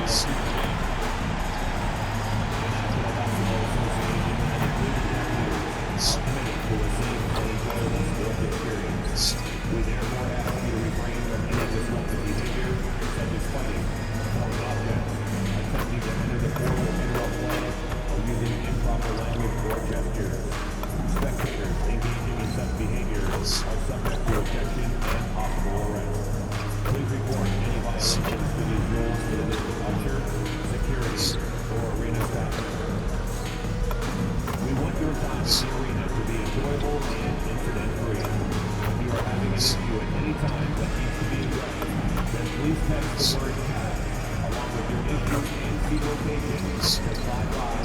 We therefore ask you to refrain from any disruptive behavior, such as fighting, throwing objects, attempting to enter the court or interrupt play, or using improper language or gestures. Spectators engaging in such behavior are subject to objection and possible arrest. Please report any violations to these rules to the district usher, security, or arena staff. We want your time in the arena to be enjoyable and incident-free. If you are having an issue at any time that needs to be addressed, then please text the word CAT along with your issue and seat location to 55555.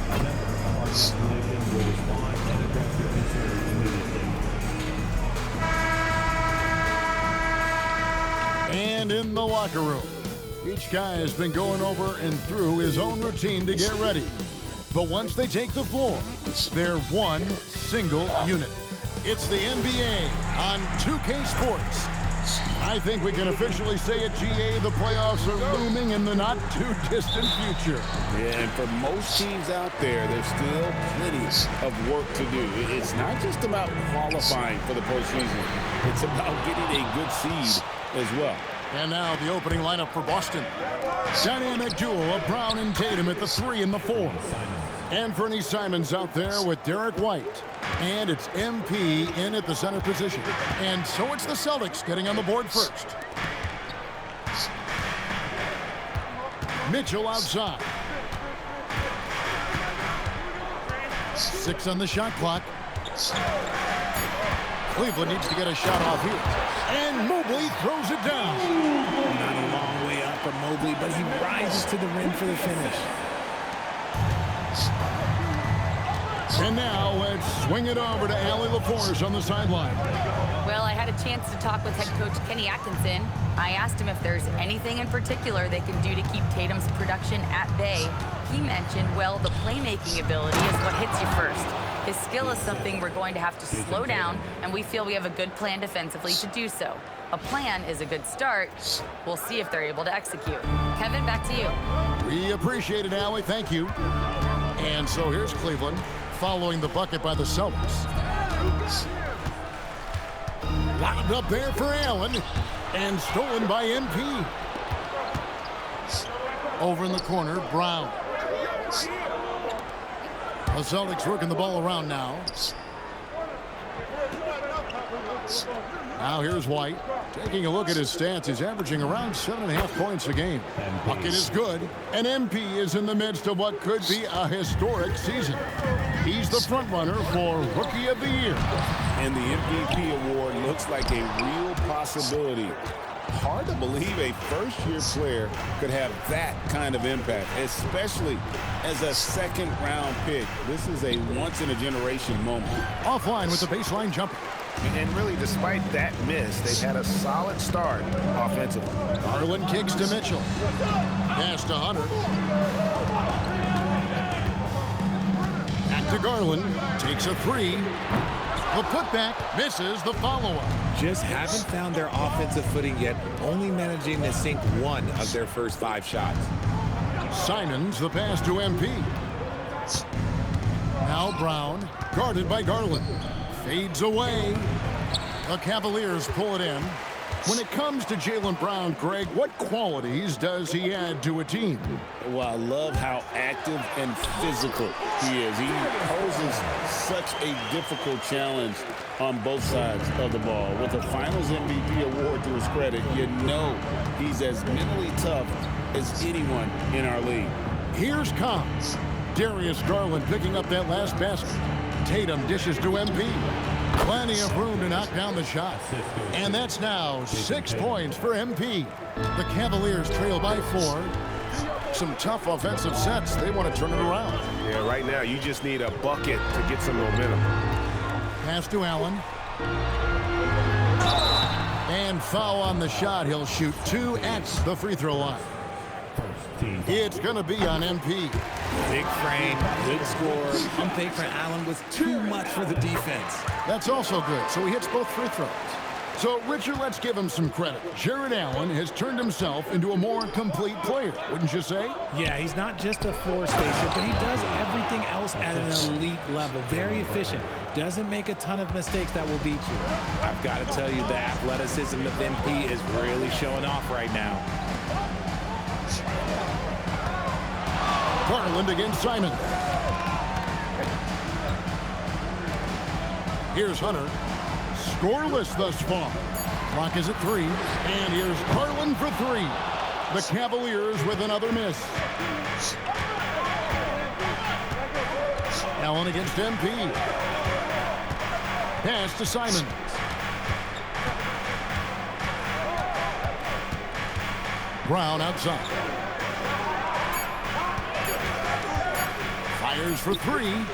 A member of our installation will respond and address your concern immediately. And in the locker room, each guy has been going over and through his own routine to get ready. But once they take the floor, they're one single unit. It's the NBA on 2K Sports. I think we can officially say at GA the playoffs are looming in the not-too-distant future. Yeah, and for most teams out there, there's still plenty of work to do. It's not just about qualifying for the postseason. It's about getting a good seed as well. And now the opening lineup for Boston. Dynamic duo of Brown and Tatum at the 3 and the 4. Anthony Simons out there with Derek White. And it's MP in at the center position. And so it's the Celtics getting on the board first. Mitchell outside. 6 on the shot clock. Cleveland needs to get a shot off here. And Mobley throws it down. Not a long way up for Mobley, but he rises to the rim for the finish. And now let's swing it over to Allie LaForce on the sideline. Well, I had a chance to talk with head coach Kenny Atkinson. I asked him if there's anything in particular they can do to keep Tatum's production at bay. He mentioned, well, the playmaking ability is what hits you first. His skill is something we're going to have to slow down, and we feel we have a good plan defensively to do so. A plan is a good start. We'll see if they're able to execute. Kevin, back to you. We appreciate it, Allie. Thank you. And so here's Cleveland following the bucket by the Celtics. Locked up there for Allen and stolen by MP. Over in the corner, Brown. The Celtics working the ball around now. Now here's White. Taking a look at his stats, he's averaging around 7.5 points a game. Bucket is good, and MP is in the midst of what could be a historic season. He's the front runner for Rookie of the Year. And the MVP award looks like a real possibility. Hard to believe a first-year player could have that kind of impact, especially as a second-round pick. This is a once-in-a-generation moment. Offline with the baseline jumper. And really, despite that miss, they've had a solid start offensively. Garland kicks to Mitchell. Pass to Hunter. Back to Garland. Takes a 3. The putback misses the follow-up. Just haven't found their offensive footing yet, only managing to sink 1 of their first 5 shots. Simons, the pass to MP. Now Brown, guarded by Garland. Fades away. The Cavaliers pull it in. When it comes to Jaylen Brown, Greg, what qualities does he add to a team? Well, I love how active and physical he is. He poses such a difficult challenge on both sides of the ball. With a Finals MVP award to his credit, you know he's as mentally tough as anyone in our league. Here's Combs. Darius Garland picking up that last basket. Tatum dishes to MP. Plenty of room to knock down the shot. And that's now 6 points for MP. The Cavaliers trail by 4. Some tough offensive sets. They want to turn it around. Yeah, right now you just need a bucket to get some momentum. Pass to Allen. And foul on the shot. He'll shoot 2 at the free throw line. It's going to be on MP. Big frame, good score. Pump fake for Allen was too much for the defense. That's also good. So he hits both free throws. So, Richard, let's give him some credit. Jared Allen has turned himself into a more complete player, wouldn't you say? Yeah, he's not just a floor spacer, but he does everything else at an elite level. Very efficient. Doesn't make a ton of mistakes that will beat you. I've got to tell you, the athleticism of MP is really showing off right now. Garland against Simon. Here's Hunter. Scoreless thus far. Clock is at 3. And here's Garland for 3. The Cavaliers with another miss. Allen against MP. Pass to Simon. Brown outside. Fires for 3.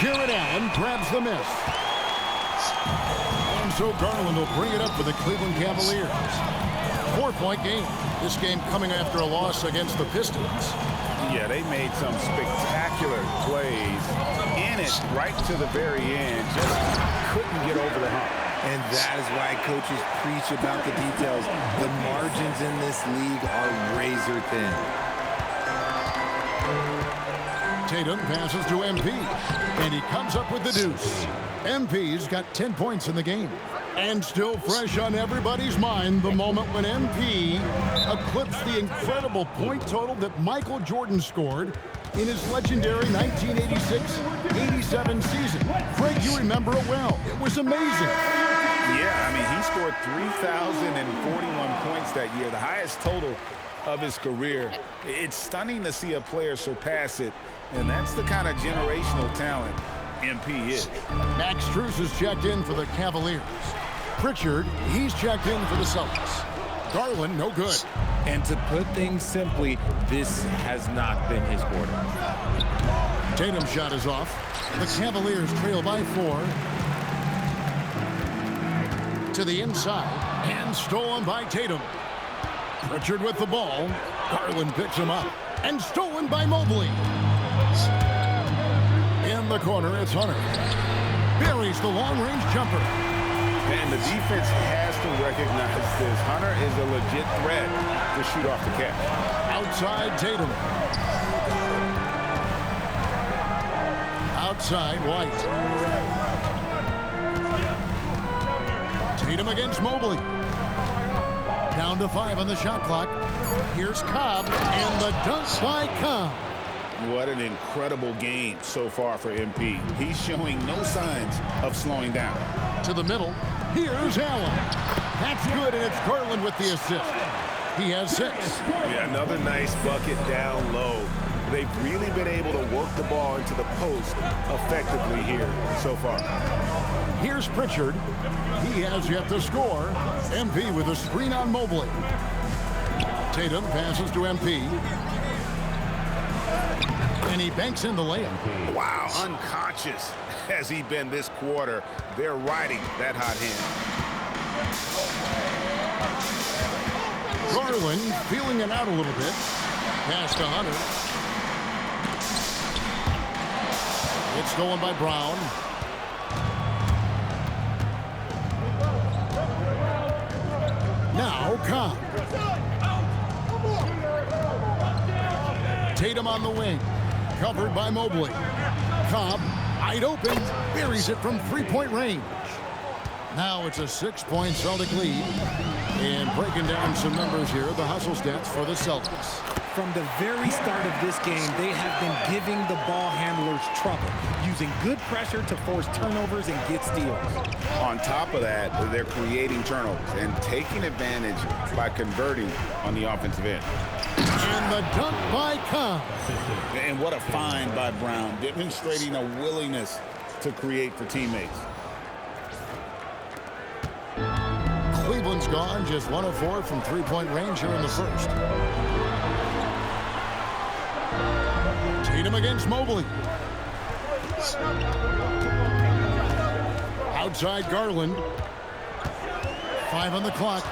Jared Allen grabs the miss. And so Garland will bring it up for the Cleveland Cavaliers. 4-point game. This game coming after a loss against the Pistons. Yeah, they made some spectacular plays in it right to the very end. Just couldn't get over the hump. And that is why coaches preach about the details. The margins in this league are razor thin. Tatum passes to MP, and he comes up with the deuce. MP's got 10 points in the game. And still fresh on everybody's mind, the moment when MP eclipsed the incredible point total that Michael Jordan scored in his legendary 1986-87 season. Craig, you remember it well. It was amazing. Yeah, I mean, he scored 3,041 points that year, the highest total of his career. It's stunning to see a player surpass it, and that's the kind of generational talent MP is. Max Strus is checked in for the Cavaliers. Pritchard, he's checked in for the Celtics. Garland, no good. And to put things simply, this has not been his quarter. Tatum's shot is off. The Cavaliers trail by 4. To the inside, and stolen by Tatum. Pritchard with the ball. Garland picks him up, and stolen by Mobley. In the corner, it's Hunter. Buries the long-range jumper. And the defense has to recognize this. Hunter is a legit threat to shoot off the catch. Outside Tatum. Outside White. Tatum against Mobley. Down to 5 on the shot clock. Here's Cobb, and the dunk by Cobb. What an incredible game so far for MP. He's showing no signs of slowing down. To the middle. Here's Allen. That's good, and it's Garland with the assist. He has 6. Yeah, another nice bucket down low. They've really been able to work the ball into the post effectively here so far. Here's Pritchard. He has yet to score. MP with a screen on Mobley. Tatum passes to MP. And he banks in the layup. Wow, unconscious has he been this quarter. They're riding that hot hand. Garland feeling it out a little bit. Pass to Hunter. It's stolen by Brown. Now Cobb. Tatum on the wing. Covered by Mobley. Cobb, wide open, buries it from 3-point range. Now it's a 6-point Celtic lead. And breaking down some numbers here, the hustle stats for the Celtics. From the very start of this game, they have been giving the ball handlers trouble, using good pressure to force turnovers and get steals. On top of that, they're creating turnovers and taking advantage by converting on the offensive end. And the dunk by Cobb. And what a find by Brown, demonstrating a willingness to create for teammates. Cleveland's gone just 1 of 4 from 3-point range here in the first. Tatum against Mobley. Outside Garland. 5 on the clock.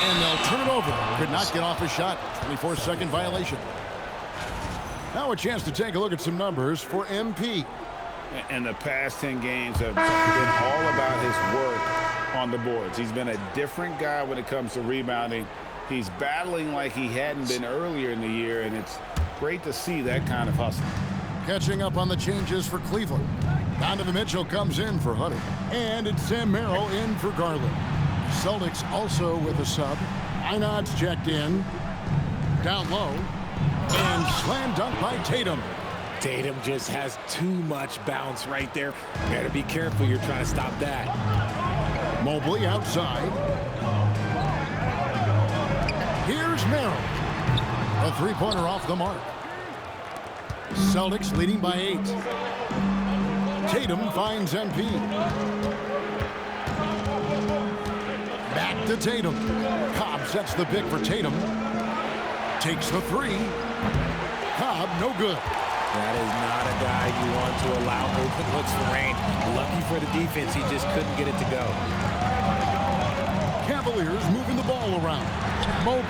And they'll turn it over. Could not get off a shot. 24-second violation. Now a chance to take a look at some numbers for MP. And the past 10 games have been all about his work on the boards. He's been a different guy when it comes to rebounding. He's battling like he hadn't been earlier in the year, and it's great to see that kind of hustle. Catching up on the changes for Cleveland. Donovan Mitchell comes in for Hunter. And it's Sam Merrill in for Garland. Celtics also with a sub. Einod's checked in. Down low. And slam dunk by Tatum. Tatum just has too much bounce right there. Better be careful. You're trying to stop that. Mobley outside. Here's Merrill. A three-pointer off the mark. Celtics leading by 8. Tatum finds MP. Back to Tatum. Cobb sets the pick for Tatum. Takes the three. Cobb, no good. That is not a guy you want to allow open looks for rain. Lucky for the defense, he just couldn't get it to go. Cavaliers moving the ball around. Mobley.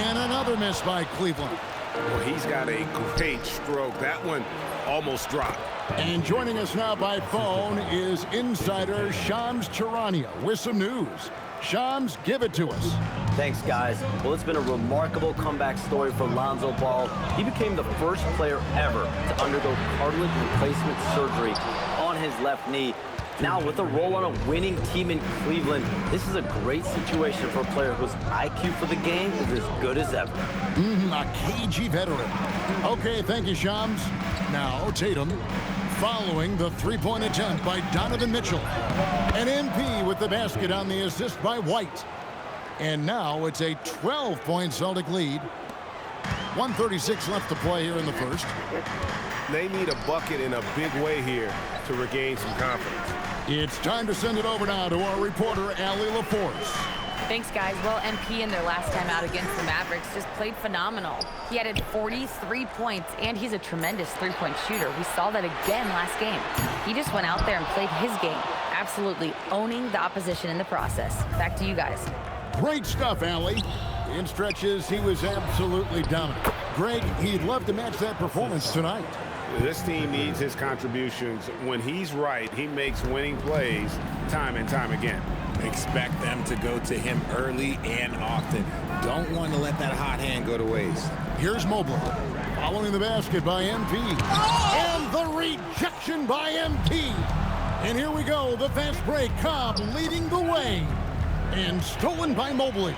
And another miss by Cleveland. Well, he's got a great stroke. That one almost dropped. And joining us now by phone is insider Shams Charania with some news. Shams, give it to us. Thanks, guys. Well, it's been a remarkable comeback story for Lonzo Ball. He became the first player ever to undergo cartilage replacement surgery on his left knee. Now, with a role on a winning team in Cleveland, this is a great situation for a player whose IQ for the game is as good as ever. A cagey veteran. Okay, thank you, Shams. Now, Tatum, following the three-point attempt by Donovan Mitchell. An MP with the basket on the assist by White. And now it's a 12-point Celtic lead. 1:36 left to play here in the first. They need a bucket in a big way here to regain some confidence. It's time to send it over now to our reporter, Allie LaForce. Thanks, guys. Well, MP in their last time out against the Mavericks just played phenomenal. He added 43 points, and he's a tremendous three-point shooter. We saw that again last game. He just went out there and played his game, absolutely owning the opposition in the process. Back to you guys. Great stuff, Allie. In stretches, he was absolutely dominant. Greg, he'd love to match that performance tonight. This team needs his contributions. When he's right, he makes winning plays time and time again. Expect them to go to him early and often. Don't want to let that hot hand go to waste. Here's Mobley. Following the basket by MP. And the rejection by MP. And here we go. The fast break. Cobb leading the way. And stolen by Mobley.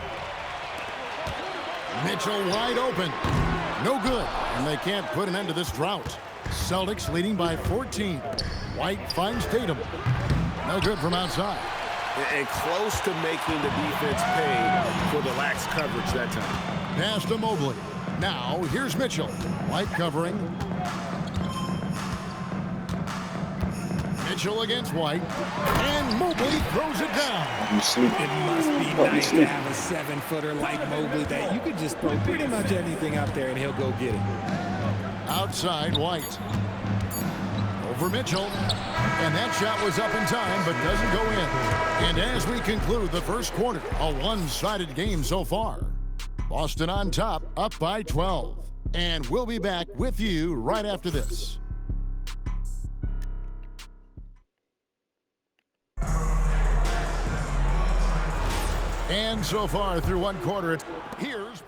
Mitchell wide open. No good. And they can't put an end to this drought. Celtics leading by 14. White finds Tatum. No good from outside. And close to making the defense pay for the lax coverage that time. Pass to Mobley. Now, here's Mitchell. White covering. Mitchell against White. And Mobley throws it down. It must be nice to have a 7-footer like Mobley that you could just throw pretty much anything out there and he'll go get it. Outside White. Over Mitchell. And that shot was up in time, but doesn't go in. And as we conclude the first quarter, a one-sided game so far. Boston on top, up by 12. And we'll be back with you right after this. And so far through one quarter, here's...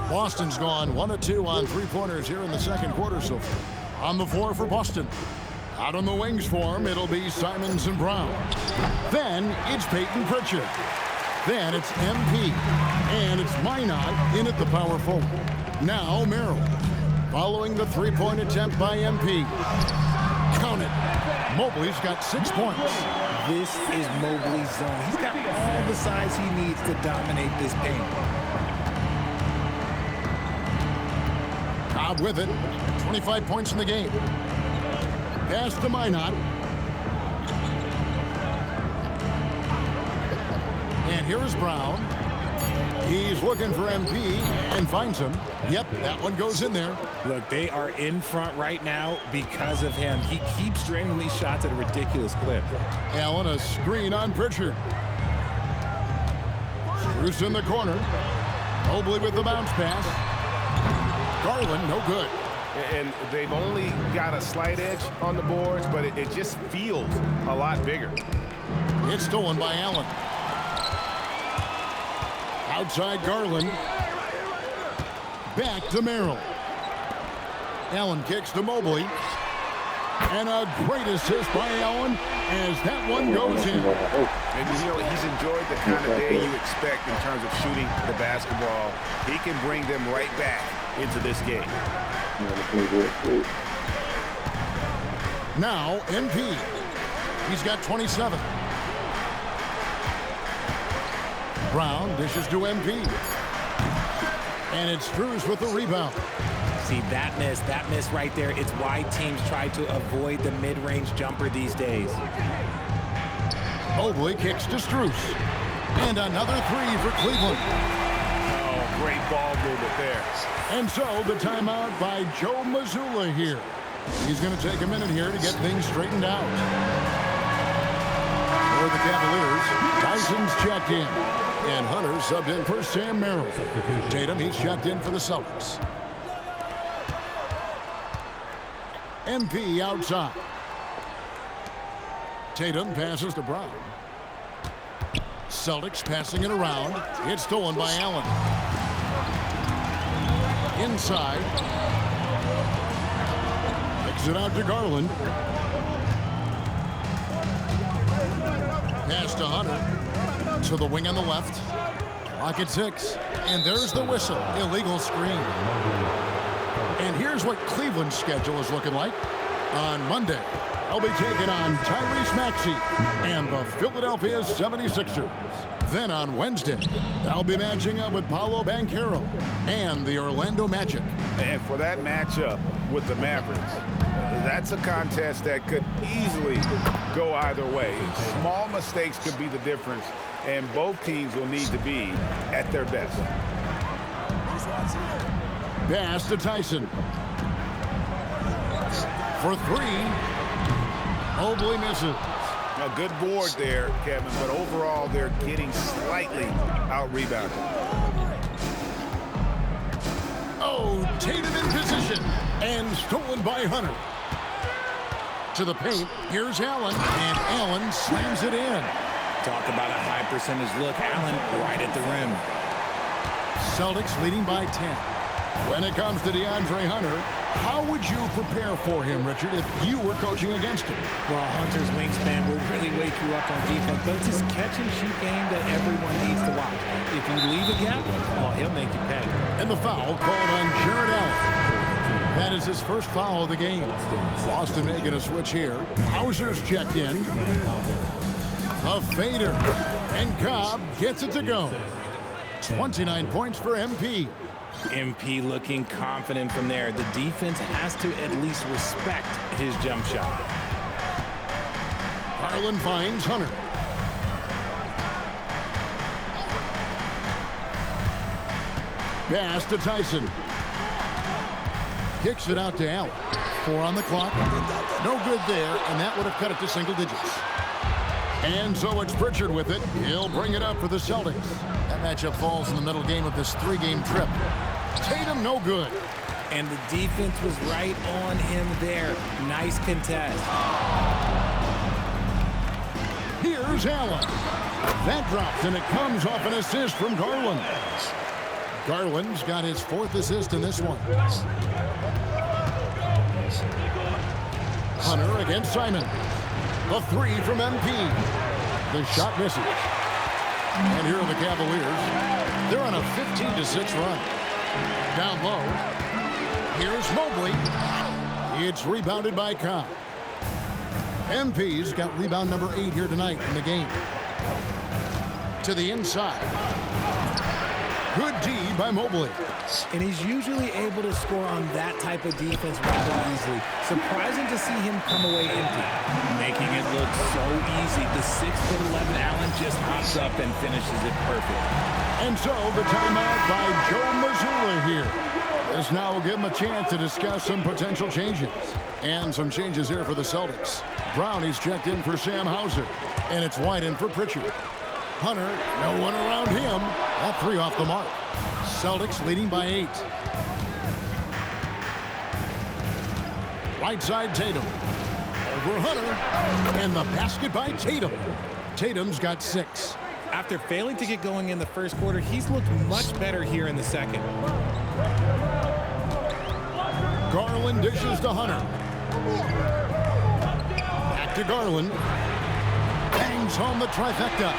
Boston's gone 1 of 2 on three-pointers here in the second quarter so far. On the floor for Boston. Out on the wings for him, it'll be Simons and Brown. Then it's Peyton Pritchard. Then it's MP. And it's Minot in at the power forward. Now Merrill. Following the three-point attempt by MP. Count it. Mobley's got 6 points. This is Mobley's zone. He's got all the size he needs to dominate this paint. Cobb with it. 25 points in the game. Pass to Minot. And here's Brown. He's looking for MP and finds him. Yep, that one goes in there. Look, they are in front right now because of him. He keeps draining these shots at a ridiculous clip. Allen, a screen on Pritchard. Bruce in the corner. Mobley with the bounce pass. Garland, no good. And they've only got a slight edge on the boards, but it just feels a lot bigger. It's stolen by Allen. Outside Garland. Back to Merrill. Allen kicks to Mobley. And a great assist by Allen as that one goes in. And you know, he's enjoyed the kind of day you expect in terms of shooting the basketball. He can bring them right back into this game. Now, MP. He's got 27. Brown dishes to MP. And it's Strus with the rebound. See, that miss right there, it's why teams try to avoid the mid-range jumper these days. Mobley kicks to Strus. And another three for Cleveland. Oh, great ball movement there. And so the timeout by Joe Mazzulla here. He's going to take a minute here to get things straightened out. For the Cavaliers, Tyson's checked in. And Hunter subbed in for Sam Merrill. Tatum, he's checked in for the Celtics. MP outside. Tatum passes to Brown. Celtics passing it around. It's stolen by Allen. Inside. Kicks it out to Garland. Pass to Hunter. To the wing on the left. Clock at 6. And there's the whistle. Illegal screen. And here's what Cleveland's schedule is looking like. On Monday, they'll be taking on Tyrese Maxey and the Philadelphia 76ers. Then on Wednesday, they'll be matching up with Paolo Banchero and the Orlando Magic. And for that matchup with the Mavericks, that's a contest that could easily go either way. Small mistakes could be the difference, and both teams will need to be at their best. Pass to Tyson. For three. Mobley misses. A good board there, Kevin, but overall they're getting slightly out-rebounded. Oh, Tatum in position. And stolen by Hunter. To the paint. Here's Allen. And Allen slams it in. Talk about a high percentage look. Allen right at the rim. Celtics leading by 10. When it comes to DeAndre Hunter, how would you prepare for him, Richard, if you were coaching against him? Well, Hunter's wingspan will really wake you up on defense, but it's his catch-and-shoot game that everyone needs to watch. If you leave a gap, well, he'll make you pay. And the foul called on Jared Allen. That is his first foul of the game. Boston making a switch here. Hauser's checked in. A fader. And Cobb gets it to go. 29 points for MP. MP looking confident from there. The defense has to at least respect his jump shot. Garland finds Hunter. Pass to Tyson. Kicks it out to Allen. 4 on the clock. No good there, and that would have cut it to single digits. And so it's Pritchard with it. He'll bring it up for the Celtics. That matchup falls in the middle game of this 3-game trip. Tatum, no good. And the defense was right on him there. Nice contest. Here's Allen. That drops, and it comes off an assist from Garland. Garland's got his 4th assist in this one. Hunter against Simon. The 3 from MP. The shot misses. And here are the Cavaliers. They're on a 15-6 run. Down low. Here's Mobley. It's rebounded by Cobb. MP's got rebound number 8 here tonight in the game. To the inside. Good D by Mobley. And he's usually able to score on that type of defense rather easily. Surprising to see him come away empty. Making it look so easy. The 6'11" Allen just hops up and finishes it perfect. And so the timeout by Joe Mazzulla here. This now will give him a chance to discuss some potential changes. And some changes here for the Celtics. Brownie's checked in for Sam Hauser. And it's White in for Pritchard. Hunter, no one around him. That 3 off the mark. Celtics leading by 8. Right side Tatum. Over Hunter. And the basket by Tatum. Tatum's got 6. After failing to get going in the first quarter, he's looked much better here in the second. Garland dishes to Hunter. Back to Garland. Bangs home the trifecta.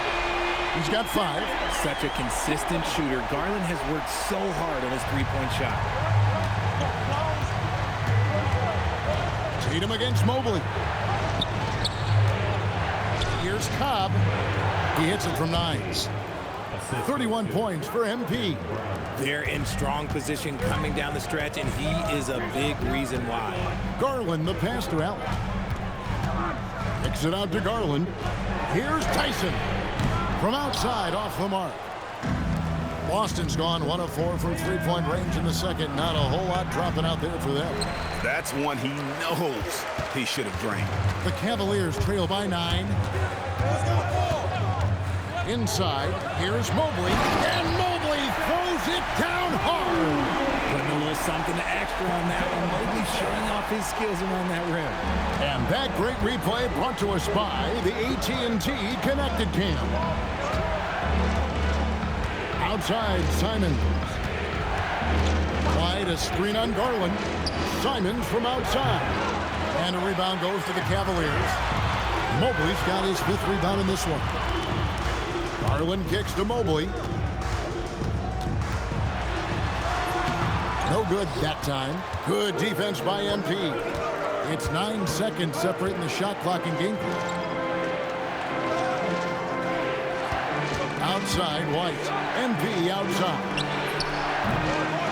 He's got 5. Such a consistent shooter. Garland has worked so hard on his three-point shot. Tatum against Mobley. Here's Cobb. He hits it from 9. 31 points for MP. They're in strong position coming down the stretch, and he is a big reason why. Garland, the pass to Allen. Kicks it out to Garland. Here's Tyson. From outside, off the mark. Boston's gone 1 of 4 from three-point range in the second. Not a whole lot dropping out there for them. That's one he knows he should have drained. The Cavaliers trail by 9. Inside, here's Mobley. And Mobley throws it down hard. Putting a little something extra on that one. Mobley showing off his skills around that rim. And that great replay brought to us by the AT&T Connected Cam. Outside, Simon. Wide, a screen on Garland. Simons from outside. And a rebound goes to the Cavaliers. Mobley's got his 5th rebound in this one. Garland kicks to Mobley. No good that time. Good defense by MP. It's 9 seconds separating the shot clock and game clock. Outside, White. MP outside.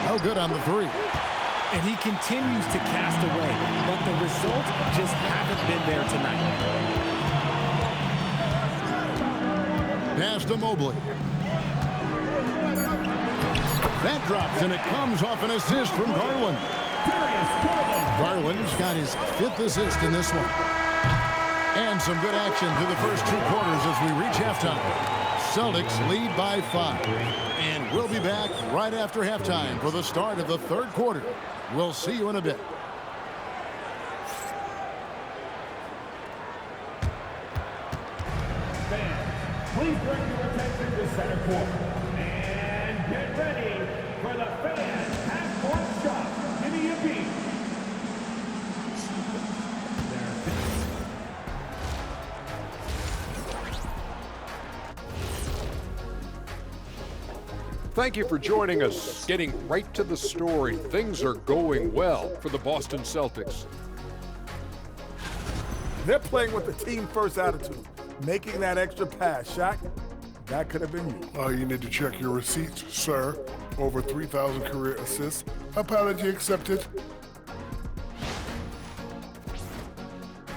No good on the 3. And he continues to cast away, but the results just haven't been there tonight. Pass to Mobley. That drops, and it comes off an assist from Garland. Garland's got his 5th assist in this one. And some good action through the first 2 quarters as we reach halftime. Celtics lead by 5. And we'll be back right after halftime for the start of the 3rd quarter. We'll see you in a bit. Please direct your attention to center court. And get ready for the fans half-court shot. Give me a beat. Thank you for joining us. Getting right to the story, things are going well for the Boston Celtics. They're playing with the team-first attitude. Making that extra pass, Shaq, that could have been you. You need to check your receipts, sir. Over 3,000 career assists. Apology accepted.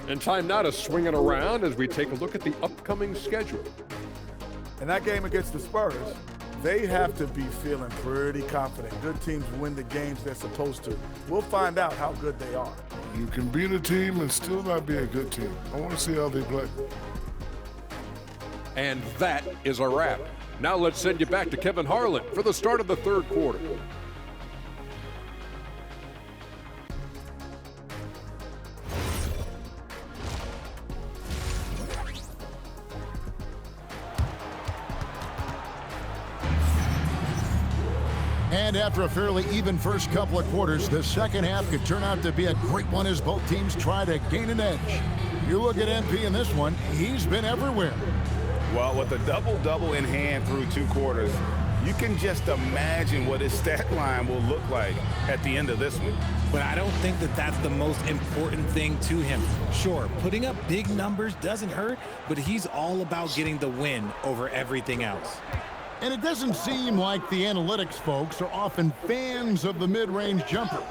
And time now to swing it around as we take a look at the upcoming schedule. In that game against the Spurs, they have to be feeling pretty confident. Good teams win the games they're supposed to. We'll find out how good they are. You can beat a team and still not be a good team. I want to see how they play. And that is a wrap. Now let's send you back to Kevin Harlan for the start of the 3rd quarter. And after a fairly even first couple of quarters, the second half could turn out to be a great one as both teams try to gain an edge. You look at MP in this one, he's been everywhere. Well, with a double-double in hand through 2 quarters, You can just imagine what his stat line will look like at the end of this one. But I don't think that that's the most important thing to him. Sure, putting up big numbers doesn't hurt, but he's all about getting the win over everything else. And it doesn't seem like the analytics folks are often fans of the mid-range jumper.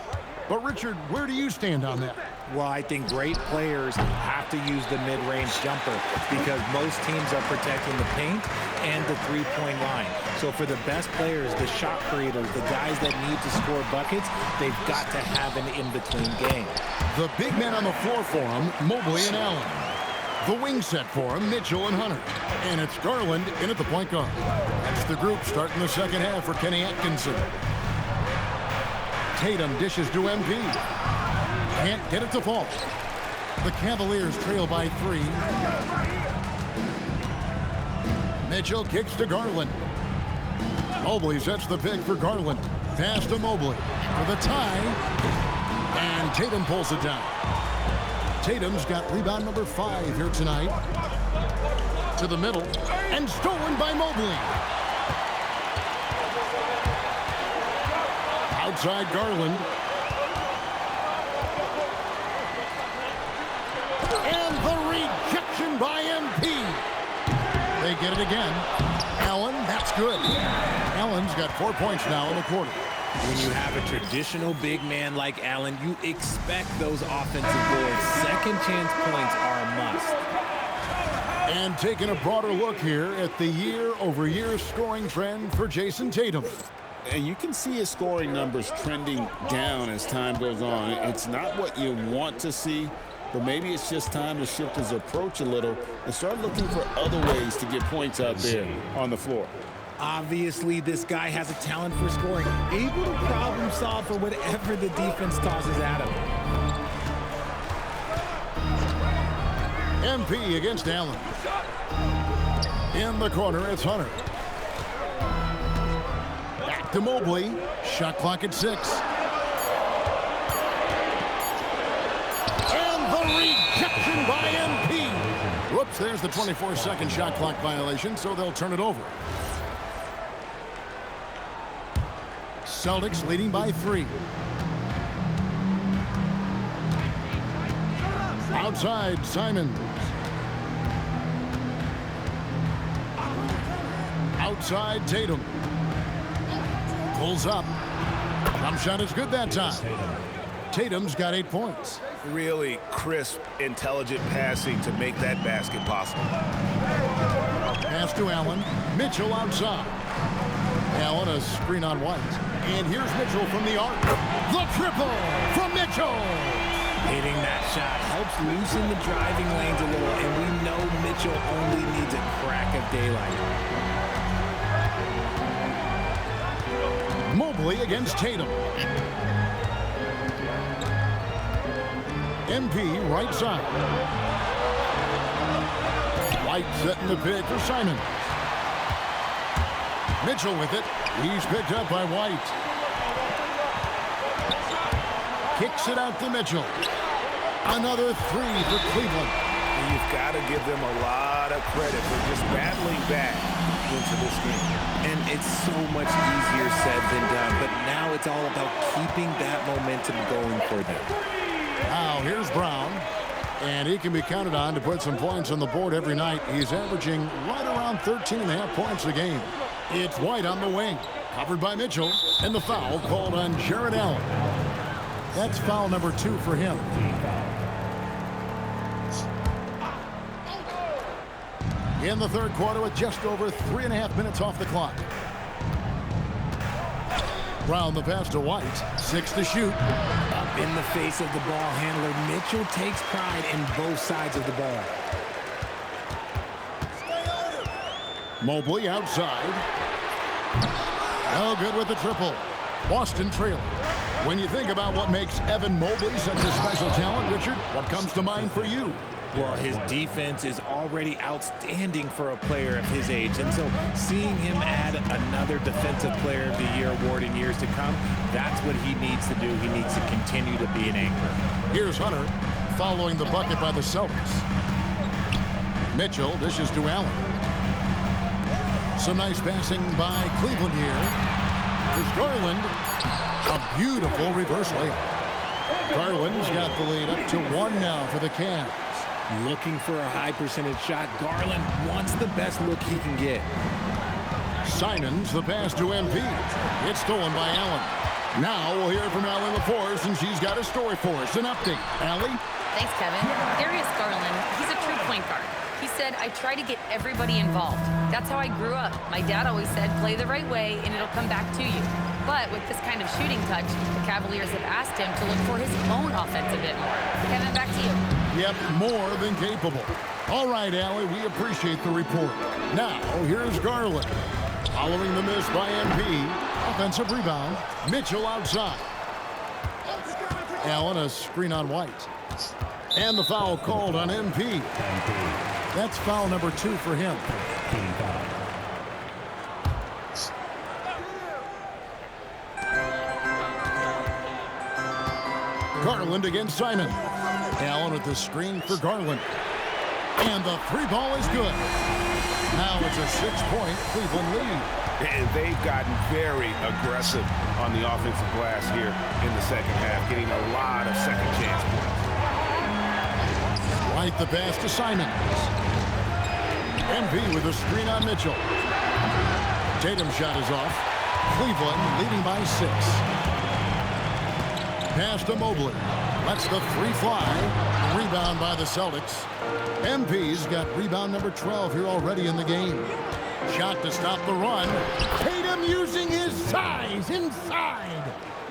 But Richard, where do you stand on that? Well, I think great players have to use the mid-range jumper because most teams are protecting the paint and the three-point line. So for the best players, the shot creators, the guys that need to score buckets, they've got to have an in-between game. The big men on the floor for him, Mobley and Allen. The wing set for him, Mitchell and Hunter. And it's Garland in at the point guard. That's the group starting the second half for Kenny Atkinson. Tatum dishes to MP. Can't get it to fall. The Cavaliers trail by 3. Mitchell kicks to Garland. Mobley sets the pick for Garland. Pass to Mobley for the tie. And Tatum pulls it down. Tatum's got rebound number 5 here tonight. To the middle. And stolen by Mobley. Outside Garland. And the rejection by MP. They get it again. Allen, that's good. Allen's got 4 points now in the quarter. When you have a traditional big man like Allen, you expect those offensive boards. Second chance points are a must. And taking a broader look here at the year-over-year scoring trend for Jason Tatum. And you can see his scoring numbers trending down as time goes on. It's not what you want to see, but maybe it's just time to shift his approach a little and start looking for other ways to get points out there on the floor. Obviously, this guy has a talent for scoring, able to problem solve for whatever the defense tosses at him. MP against Allen. In the corner, it's Hunter. Back to Mobley. Shot clock at 6. And the rejection by MP. Whoops, there's the 24-second shot clock violation, so they'll turn it over. Celtics leading by 3. Outside, Simons. Outside, Tatum. Pulls up. Jump shot is good that time. Tatum's got 8 points. Really crisp, intelligent passing to make that basket possible. Pass to Allen. Mitchell outside. Allen, a screen on White. And here's Mitchell from the arc. The triple from Mitchell. Hitting that shot helps loosen the driving lanes a little, and we know Mitchell only needs a crack of daylight. Mobley against Tatum. MP right side. White setting the pick for Simon. Mitchell with it. He's picked up by White. Kicks it out to Mitchell. Another 3 for Cleveland. And you've got to give them a lot of credit for just battling back into this game. And it's so much easier said than done, but now it's all about keeping that momentum going for them. Now here's Brown, and he can be counted on to put some points on the board every night. He's averaging right around 13.5 points a game. It's White on the wing, covered by Mitchell, and the foul called on Jared Allen. That's foul number 2 for him. In the third quarter with just over 3.5 minutes off the clock. Brown the pass to White. 6 to shoot. Up in the face of the ball handler, Mitchell takes pride in both sides of the ball. Mobley outside. No good with the triple. Boston trailing. When you think about what makes Evan Mobley such a special talent, Richard, what comes to mind for you? Well, his defense is already outstanding for a player of his age, and so seeing him add another Defensive Player of the Year award in years to come, that's what he needs to do. He needs to continue to be an anchor. Here's Hunter following the bucket by the Celtics. Mitchell dishes to Allen. Some nice passing by Cleveland here. There's Garland. A beautiful reverse layup. Garland's got the lead up to 1 now for the Cavs. Looking for a high percentage shot. Garland wants the best look he can get. Simons, the pass to MP. It's stolen by Allen. Now we'll hear from Allie LaForce, and she's got a story for us. An update. Allie? Thanks, Kevin. Darius Garland, he's a true point guard. He said, I try to get everybody involved. That's how I grew up. My dad always said, play the right way, and it'll come back to you. But with this kind of shooting touch, the Cavaliers have asked him to look for his own offense a bit more. Kevin, back to you. Yep, more than capable. All right, Allie, we appreciate the report. Now, here's Garland. Following the miss by MP. Offensive rebound. Mitchell outside. Allen, a screen on White. And the foul called on MP. That's foul number 2 for him. Garland against Simon. Allen with the screen for Garland. And the 3 ball is good. Now it's a 6-point Cleveland lead. And they've gotten very aggressive on the offensive glass here in the second half, getting a lot of second chance points. White the pass to Simons. MP with a screen on Mitchell. Tatum's shot is off. Cleveland leading by 6. Pass to Mobley. Lets the 3 fly. Rebound by the Celtics. MP's got rebound number 12 here already in the game. Shot to stop the run. Tatum using his size inside.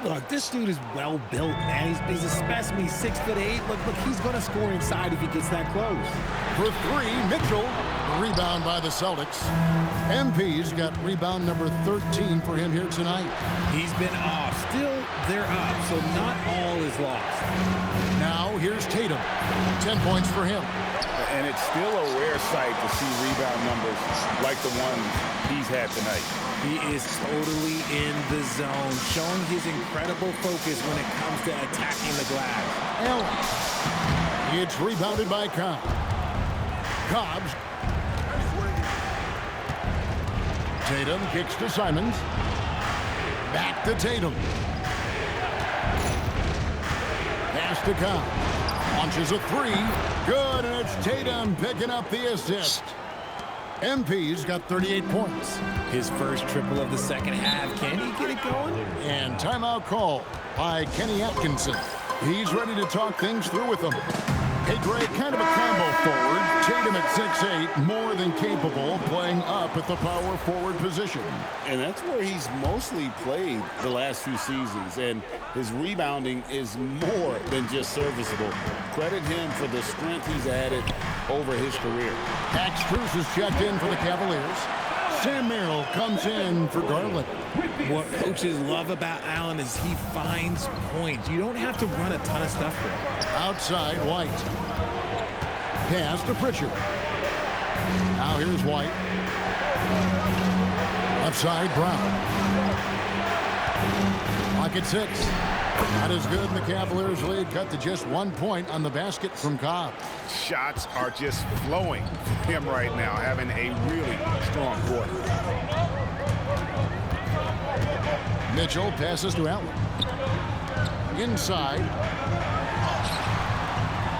Look, this dude is well built, man. He's a specimen. He's 6'8". Look, he's going to score inside if he gets that close. For 3, Mitchell. Rebound by the Celtics. MP's got rebound number 13 for him here tonight. He's been off. Still, they're up, so not all is lost. Now, here's Tatum. 10 points for him. And it's still a rare sight to see rebound numbers like the ones he's had tonight. He is totally in the zone, showing his incredible focus when it comes to attacking the glass. Allen. It's rebounded by Cobb. Cobb's. Tatum kicks to Simons. Back to Tatum. Pass to Cobb. Launches a 3. Good, and it's Tatum picking up the assist. MP's got 38 points. His first triple of the second half. Can he get it going? And timeout call by Kenny Atkinson. He's ready to talk things through with them. Hey, Greg, kind of a combo forward. Tatum at 6'8", more than capable, playing up at the power forward position. And that's where he's mostly played the last few seasons. And his rebounding is more than just serviceable. Credit him for the strength he's added over his career. Max Strus is checked in for the Cavaliers. Sam Merrill comes in for Garland. What coaches love about Allen is he finds points. You don't have to run a ton of stuff for him. Outside, White. Pass to Pritchard. Now here's White. Left side, Brown. Clock at 6. Not as good, and the Cavaliers lead cut to just 1 point on the basket from Cobb. Shots are just flowing from him right now, having a really strong quarter. Mitchell passes to Allen. Inside.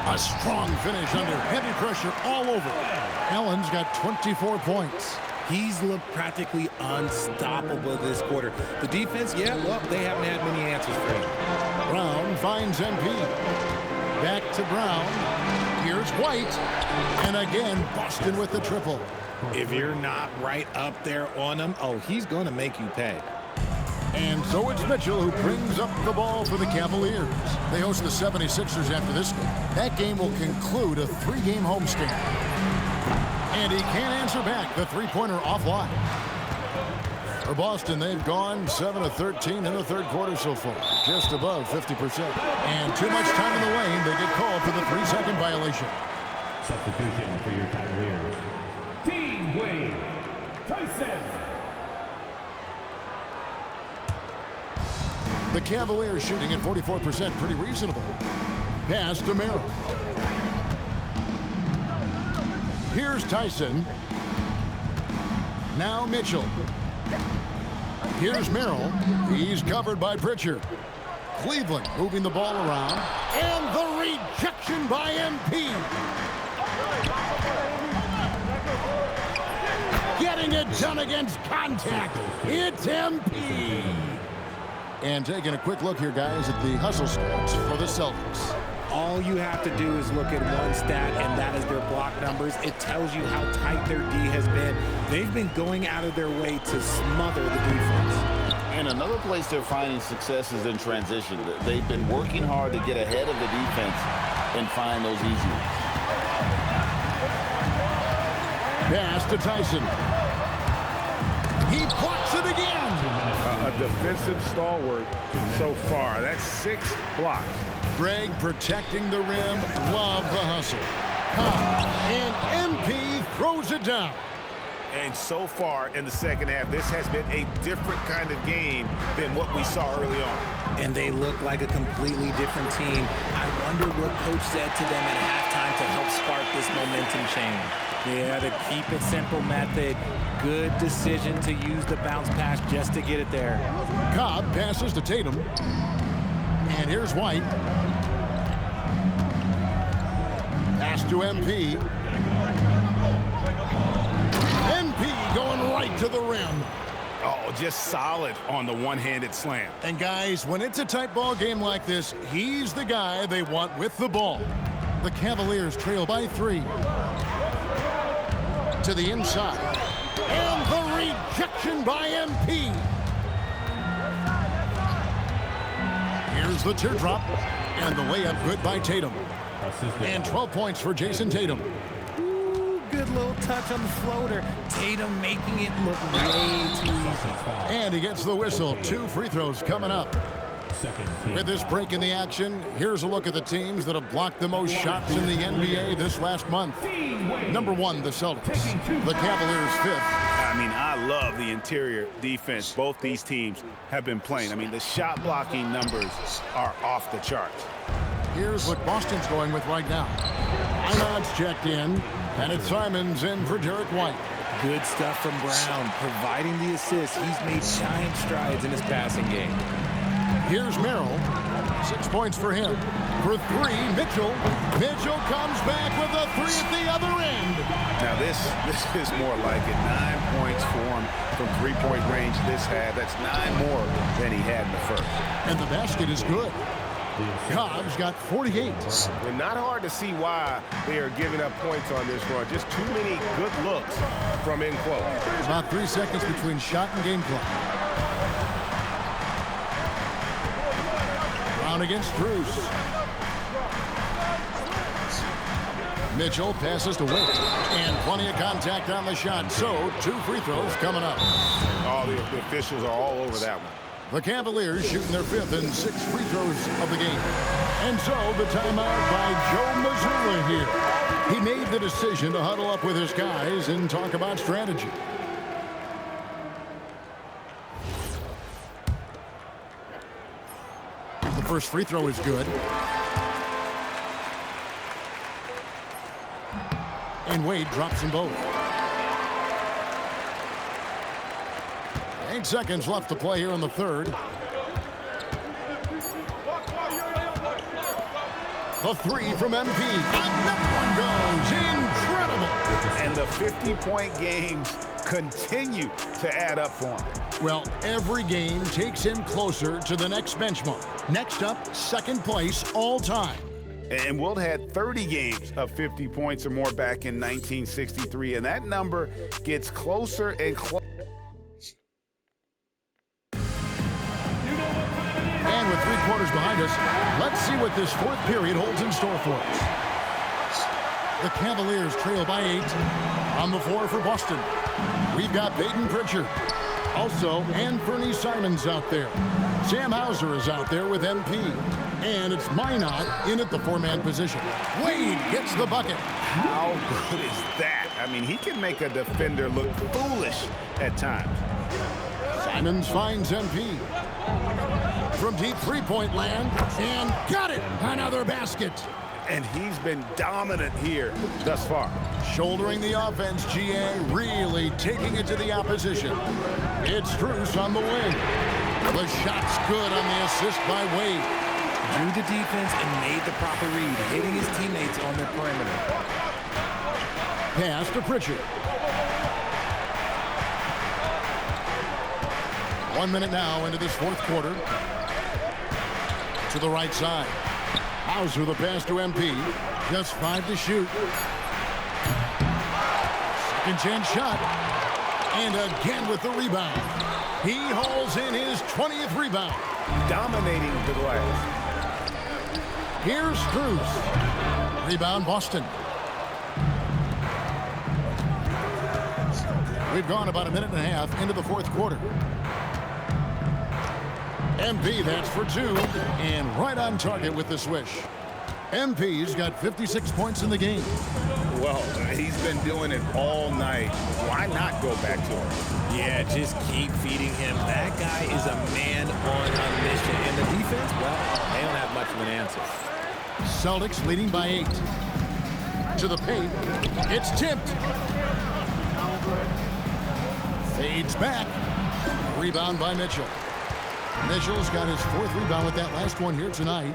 A strong finish under heavy pressure all over. Allen's got 24 points. He's looked practically unstoppable this quarter. The defense, yeah, well, they haven't had many answers for him. Brown finds MP. Back to Brown. Here's White. And again, Boston with the triple. If you're not right up there on him, oh, he's going to make you pay. And so it's Mitchell who brings up the ball for the Cavaliers. They host the 76ers after this game. That game will conclude a 3-game homestand. And he can't answer back. The three-pointer offline. For Boston, they've gone 7 of 13 in the third quarter so far. Just above 50%. And too much time in the lane. They get called for the 3-second violation. Substitution for your Cavaliers. Team Wade Tyson. The Cavaliers shooting at 44%. Pretty reasonable. Pass to Merrill. Here's Tyson. Now Mitchell. Here's Merrill. He's covered by Pritchard. Cleveland moving the ball around. And the rejection by MP. Getting it done against contact. It's MP. And taking a quick look here, guys, at the hustle stats for the Celtics. All you have to do is look at one stat, and that is their block numbers. It tells you how tight their D has been. They've been going out of their way to smother the defense. And another place they're finding success is in transition. They've been working hard to get ahead of the defense and find those easy ones. Pass to Tyson. He blocks it again. A defensive stalwart so far. That's 6 blocks. Greg protecting the rim. Love the hustle. And MP throws it down. And so far in the second half, this has been a different kind of game than what we saw early on. And they look like a completely different team. I wonder what coach said to them at halftime to help spark this momentum change. Yeah, the keep it simple method. Good decision to use the bounce pass just to get it there. Cobb passes to Tatum. And here's White. Pass to MP. MP going right to the rim. Oh, just solid on the one-handed slam. And guys, when it's a tight ball game like this, he's the guy they want with the ball. The Cavaliers trail by 3. To the inside. And the rejection by MP. Here's the teardrop. And the layup good by Tatum. And 12 points for Jason Tatum. Ooh, good little touch on the floater. Tatum making it look way too easy. And he gets the whistle. 2 free throws coming up. With this break in the action, here's a look at the teams that have blocked the most shots in the NBA this last month. Number 1, the Celtics. The Cavaliers 5th. I mean, I love the interior defense both these teams have been playing. I mean, the shot blocking numbers are off the charts. Here's what Boston's going with right now. Einard's checked in, and it's Simons in for Derek White. Good stuff from Brown, providing the assist. He's made giant strides in his passing game. Here's Merrill. 6 points for him. For 3, Mitchell. Mitchell comes back with a 3 at the other end. Now this is more like it. 9 points for him from three-point range this half. That's 9 more than he had in the first. And the basket is good. Cobb's got 48. And not hard to see why they are giving up points on this run. Just too many good looks from in close. About 3 seconds between shot and game clock. Brown against Bruce. Mitchell passes to Wade. And plenty of contact on the shot. So 2 free throws coming up. All the officials are all over that one. The Cavaliers shooting their 5th and 6th free throws of the game. And so the timeout by Joe Mazzulla here. He made the decision to huddle up with his guys and talk about strategy. The first free throw is good. And Wade drops them both. 8 seconds left to play here in the third. The 3 from MP. And that one goes. Incredible. And the 50-point games continue to add up for him. Well, every game takes him closer to the next benchmark. Next up, 2nd place all time. And Wilt had 30 games of 50 points or more back in 1963. And that number gets closer and closer. And with 3 quarters behind us, let's see what this 4th period holds in store for us. The Cavaliers trail by 8. On the floor for Boston, we've got Peyton Pritchard. Also, Anthony Simons out there. Sam Hauser is out there with MP. And it's Minot in at the 4-man position. Wade gets the bucket. How good is that? I mean, he can make a defender look foolish at times. Simons finds MP. From deep 3-point land, and got it! Another basket. and he's been dominant here thus far. Shouldering the offense, GA really taking it to the opposition. It's Strus on the wing. The shot's good on the assist by Wade. Drew the defense and made the proper read, hitting his teammates on their perimeter. Pass to Pritchard. 1 minute now into this fourth quarter. To the right side. Hauser the pass to MP. Just 5 to shoot. Second chance shot. And again with the rebound. He hauls in his 20th rebound. Dominating the glass. Here's Strus. Rebound Boston. We've gone about a minute and a half into the fourth quarter. MP, that's for 2, and right on target with the swish. MP's got 56 points in the game. Well, he's been doing it all night. Why not go back to him? Yeah, just keep feeding him. That guy is a man on a mission. And the defense, well, they don't have much of an answer. Celtics leading by 8. To the paint. It's tipped. Fades back. Rebound by Mitchell. Mitchell's got his 4th rebound with that last one here tonight.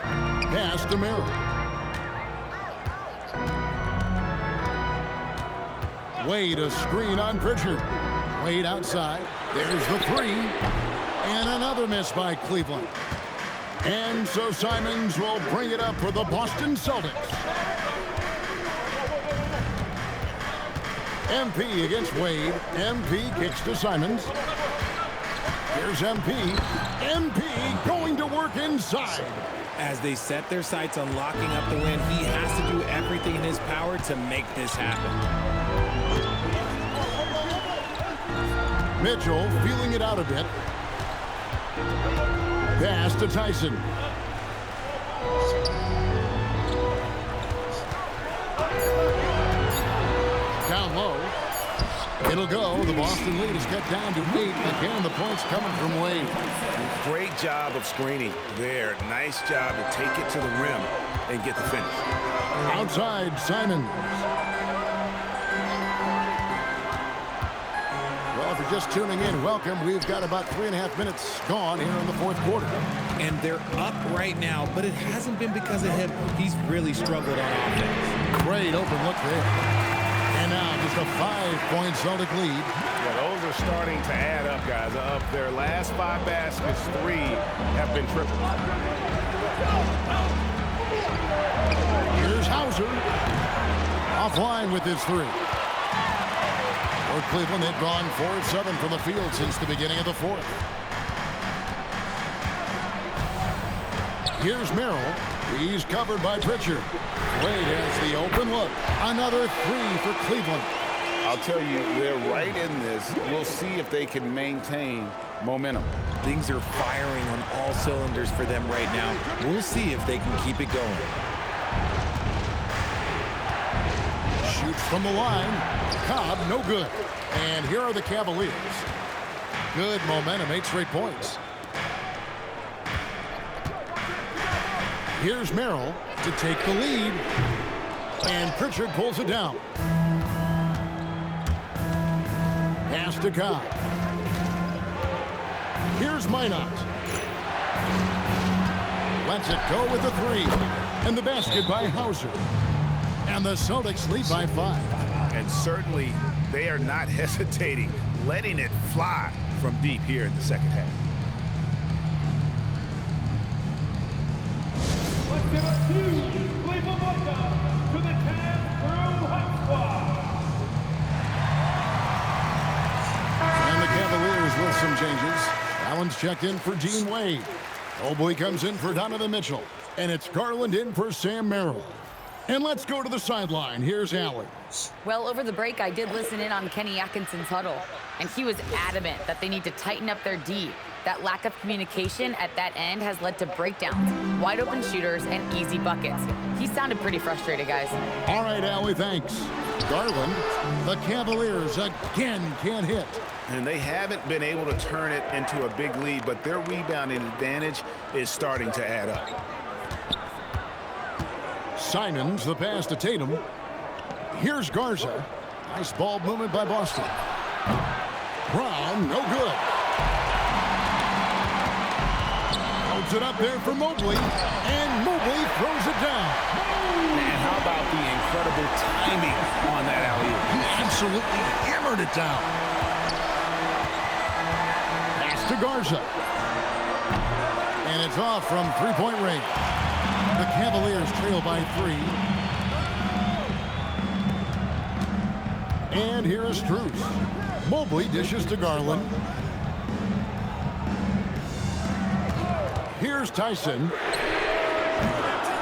Pass to Merrill. Wade a screen on Pritchard. Wade outside. There's the 3. And another miss by Cleveland. And so Simons will bring it up for the Boston Celtics. MP against Wade. MP kicks to Simons. Here's MP. MP going to work inside. As they set their sights on locking up the win, he has to do everything in his power to make this happen. Mitchell feeling it out a bit. Pass to Tyson. Down low. It'll go. The Boston lead is cut down to 8. Again, the points coming from Wade. Great job of screening there. Nice job to take it to the rim and get the finish. Outside, Simons. Well, if you're just tuning in, welcome. We've got about 3.5 minutes gone here in the fourth quarter. And they're up right now, but it hasn't been because of him. He's really struggled on offense. Great open look there. And now just a 5-point Celtic lead. Well, those are starting to add up, guys. Up their last 5 baskets, 3 have been triple. Here's Hauser. Offline with his 3. For Cleveland, they've gone 4 of 7 from the field since the beginning of the fourth. Here's Merrill. He's covered by Pritchard. Wade has the open look. Another 3 for Cleveland. I'll tell you, they're right in this. We'll see if they can maintain momentum. Things are firing on all cylinders for them right now. We'll see if they can keep it going. Shoots from the line. Cobb, no good. And here are the Cavaliers. Good momentum, 8 straight points. Here's Merrill to take the lead. And Pritchard pulls it down. Pass to Cobb. Here's Minot. Lets it go with the 3. And the basket by Hauser. And the Celtics lead by 5. And certainly they are not hesitating, letting it fly from deep here in the second half. Let's give it to Cleveland welcome to the Cavs Crew Hot Squad. And the Cavaliers with some changes. Allen's checked in for Dean Wade. Oboy comes in for Donovan Mitchell. And it's Garland in for Sam Merrill. And let's go to the sideline. Here's Allen. Well, over the break, I did listen in on Kenny Atkinson's huddle, and he was adamant that they need to tighten up their D. That lack of communication at that end has led to breakdowns, wide open shooters, and easy buckets. He sounded pretty frustrated, guys. All right, Allie, thanks. Garland, the Cavaliers again can't hit. And they haven't been able to turn it into a big lead, but their rebounding advantage is starting to add up. Simons, the pass to Tatum. Here's Garza. Nice ball movement by Boston. Brown, no good. Holds it up there for Mobley, and Mobley throws it down. And how about the incredible timing on that alley-oop? He absolutely hammered it down. Pass to Garza. And it's off from three-point range. The Cavaliers trail by 3. And here is Strus. Mobley dishes to Garland. Here's Tyson.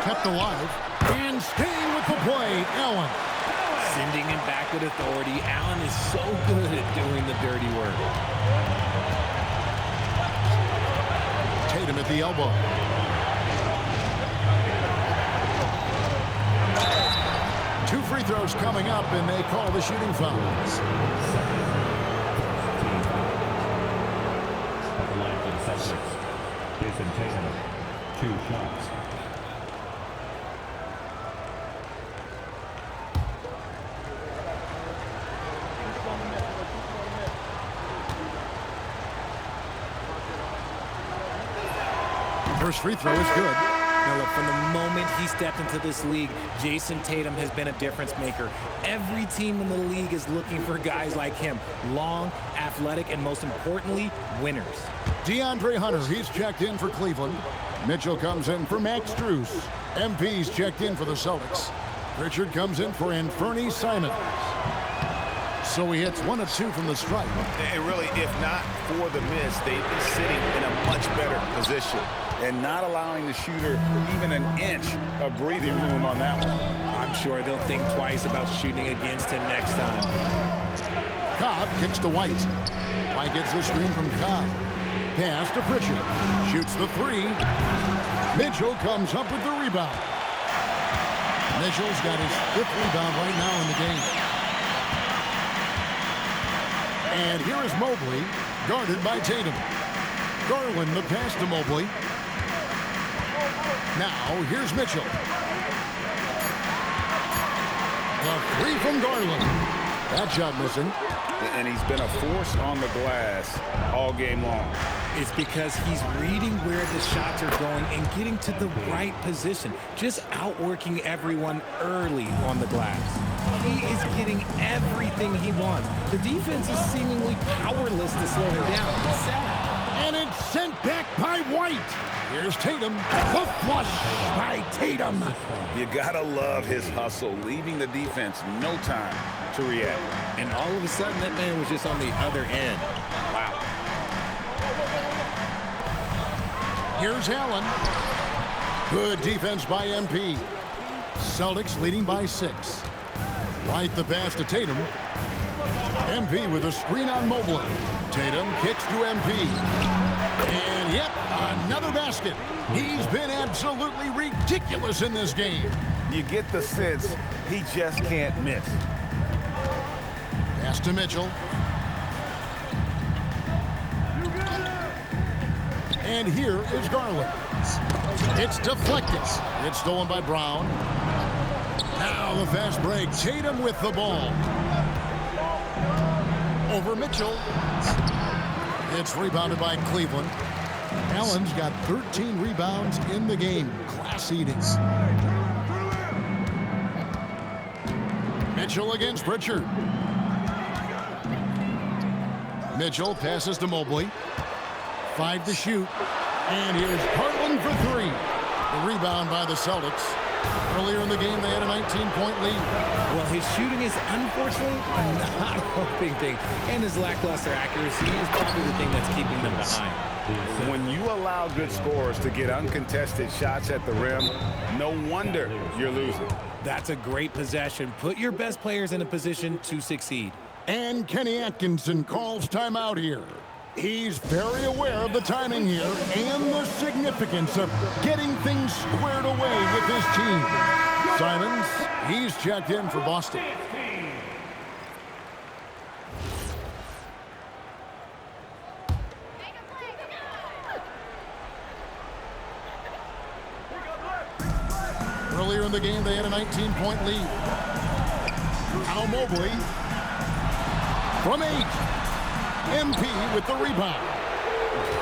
Kept alive. And staying with the play, Allen. Sending him back with authority. Allen is so good at doing the dirty work. Tatum at the elbow. Two free throws coming up, and they call the shooting foul. At the line for the Celtics, Jason Tatum, 2 shots. First free throw is good. Now look, from the moment he stepped into this league, Jason Tatum has been a difference maker. Every team in the league is looking for guys like him. Long, athletic, and most importantly, winners. DeAndre Hunter, he's checked in for Cleveland. Mitchell comes in for Max Strus. MP's checked in for the Celtics. Richard comes in for Anthony Simons. So he hits 1 of 2 from the stripe. And really, if not for the miss, they'd be sitting in a much better position and not allowing the shooter even an inch of breathing room on that one. I'm sure they'll think twice about shooting against him next time. Cobb kicks to White. White gets the screen from Cobb. Pass to Pritchard. Shoots the 3. Mitchell comes up with the rebound. Mitchell's got his 5th rebound right now in the game. And here is Mobley, guarded by Tatum. Garland, the pass to Mobley. Now, here's Mitchell. The 3 from Garland. That shot missing. And he's been a force on the glass all game long. It's because he's reading where the shots are going and getting to the right position. Just outworking everyone early on the glass. He is getting everything he wants. The defense is seemingly powerless to slow him down. It's sad. And it's sent back by White. Here's Tatum. The flush by Tatum. You gotta love his hustle, leaving the defense no time to react. And all of a sudden, that man was just on the other end. Wow. Here's Allen. Good defense by MP. Celtics leading by 6. White the pass to Tatum. MP with a screen on Mobley. Tatum kicks to MP. And yep, another basket. He's been absolutely ridiculous in this game. You get the sense he just can't miss. Pass to Mitchell. And here is Garland. It's deflected. It's stolen by Brown. Now the fast break. Tatum with the ball. Over Mitchell. It's rebounded by Cleveland. Allen's got 13 rebounds in the game. Class eating. Mitchell against Pritchard. Mitchell passes to Mobley. 5 to shoot. And here's Garland for 3. The rebound by the Celtics. Earlier in the game, they had a 19-point lead. Well, his shooting is unfortunately not helping things. And his lackluster accuracy is probably the thing that's keeping them behind. When you allow good scorers to get uncontested shots at the rim, no wonder you're losing. That's a great possession. Put your best players in a position to succeed. And Kenny Atkinson calls timeout here. He's very aware of the timing here and the significance of getting things squared away with his team. Simons, he's checked in for Boston. Earlier in the game, they had a 19-point lead. Al Mobley from 8. MP with the rebound.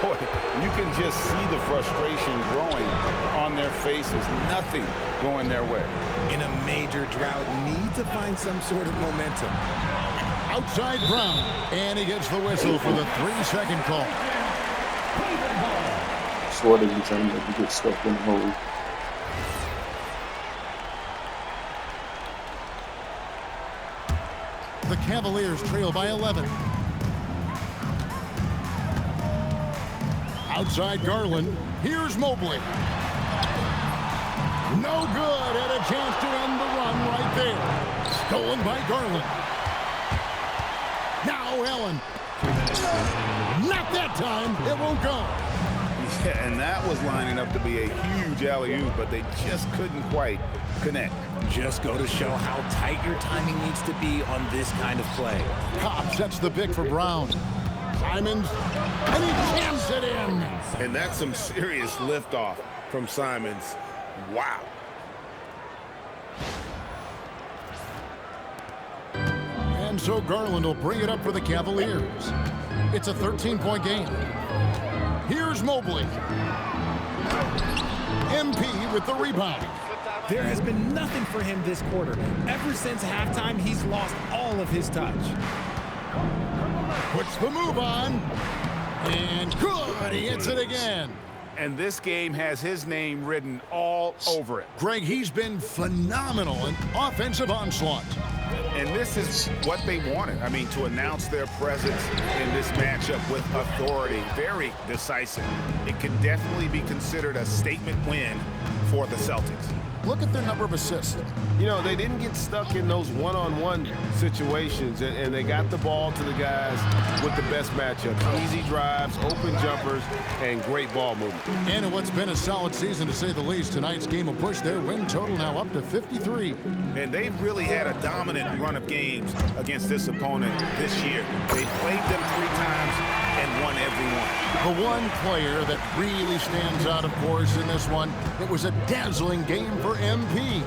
Boy, you can just see the frustration growing on their faces. Nothing going their way. In a major drought, need to find some sort of momentum. Outside Brown, and he gets the whistle for the 3-second call. So what are you trying to make you get stuck in the hole? The Cavaliers trail by 11. Outside Garland, here's Mobley. No good, and a chance to end the run right there. Stolen by Garland. Now Allen. Not that time, it won't go. Yeah, and that was lining up to be a huge alley-oop, but they just couldn't quite connect. Just go to show how tight your timing needs to be on this kind of play. Cobb sets the pick for Brown. Simons, and he jams it in. And that's some serious liftoff from Simons. Wow. And so Garland will bring it up for the Cavaliers. It's a 13-point game. Here's Mobley. MP with the rebound. There has been nothing for him this quarter. Ever since halftime, he's lost all of his touch. Puts the move on. And good, he hits it again. And this game has his name written all over it. Greg, he's been phenomenal in offensive onslaught. And this is what they wanted. I mean, to announce their presence in this matchup with authority. Very decisive. It can definitely be considered a statement win for the Celtics. Look at their number of assists. You know, they didn't get stuck in those one-on-one situations, and they got the ball to the guys with the best matchups. Easy drives, open jumpers, and great ball movement. And in what's been a solid season, to say the least, tonight's game will push their win total now up to 53. And they've really had a dominant run of games against this opponent this year. They played them 3 times and won every one. The one player that really stands out, of course, in this one, it was a dazzling game for MP.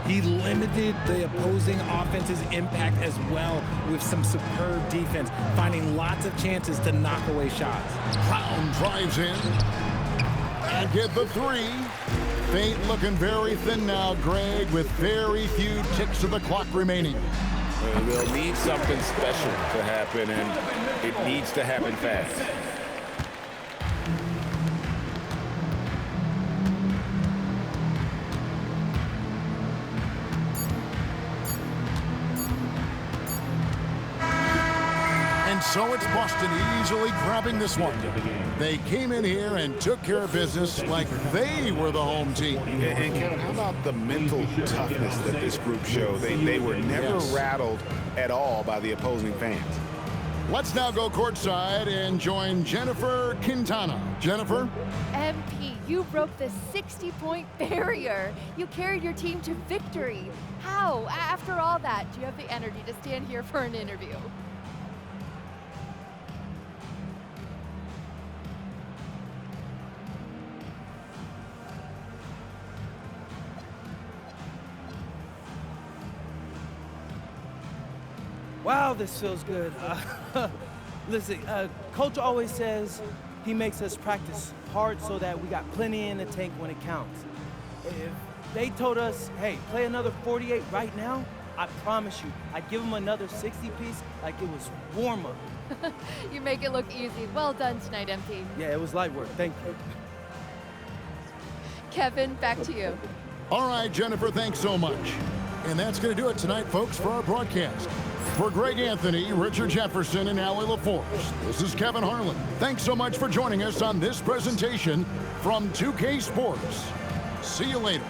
He limited the opposing offense's impact as well with some superb defense, finding lots of chances to knock away shots. Brown drives in and get the 3. Faint looking very thin now, Greg, with very few ticks of the clock remaining. They'll need something special to happen, and it needs to happen fast. And so it's Boston easily grabbing this one. They came in here and took care of business like they were the home team. And Kevin, how about the mental toughness that this group showed? They were never rattled at all by the opposing fans. Let's now go courtside and join Jennifer Quintana. Jennifer? MP, you broke the 60-point barrier. You carried your team to victory. How? After all that, do you have the energy to stand here for an interview? Wow, this feels good. Listen, Coach always says he makes us practice hard so that we got plenty in the tank when it counts. If they told us, hey, play another 48 right now, I promise you, I'd give them another 60-piece like it was warm-up. You make it look easy. Well done tonight, MP. Yeah, it was light work. Thank you. Kevin, back to you. All right, Jennifer, thanks so much. And that's going to do it tonight, folks, for our broadcast. For Greg Anthony, Richard Jefferson, and Allie LaForce, this is Kevin Harlan. Thanks so much for joining us on this presentation from 2K Sports. See you later.